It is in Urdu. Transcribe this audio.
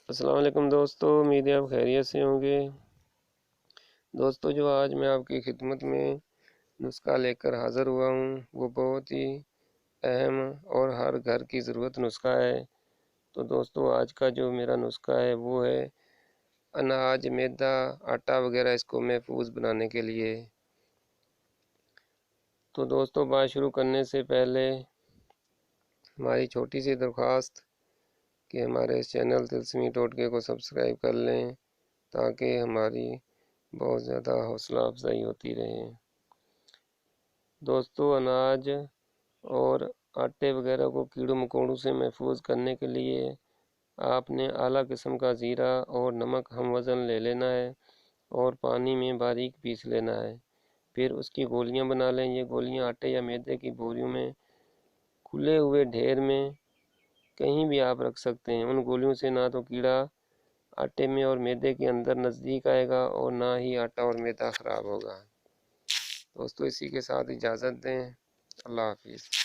السلام علیکم دوستو، امید ہے آپ خیریت سے ہوں گے۔ دوستو، جو آج میں آپ کی خدمت میں نسخہ لے کر حاضر ہوا ہوں وہ بہت ہی اہم اور ہر گھر کی ضرورت نسخہ ہے۔ تو دوستو، آج کا جو میرا نسخہ ہے وہ ہے اناج، میدا، آٹا وغیرہ اس کو محفوظ بنانے کے لیے۔ تو دوستو، بات شروع کرنے سے پہلے ہماری چھوٹی سی درخواست کہ ہمارے اس چینل تلسمی ٹوٹکے کو سبسکرائب کر لیں تاکہ ہماری بہت زیادہ حوصلہ افزائی ہوتی رہے۔ دوستو، اناج اور آٹے وغیرہ کو کیڑوں مکوڑوں سے محفوظ کرنے کے لیے آپ نے اعلیٰ قسم کا زیرہ اور نمک ہم وزن لے لینا ہے اور پانی میں باریک پیس لینا ہے۔ پھر اس کی گولیاں بنا لیں۔ یہ گولیاں آٹے یا میدے کی بوریوں میں کھلے ہوئے ڈھیر میں کہیں بھی آپ رکھ سکتے ہیں۔ ان گولیوں سے نہ تو کیڑا آٹے میں اور میدے کے اندر نزدیک آئے گا اور نہ ہی آٹا اور میدا خراب ہوگا۔ دوستو، اسی کے ساتھ اجازت دیں۔ اللہ حافظ۔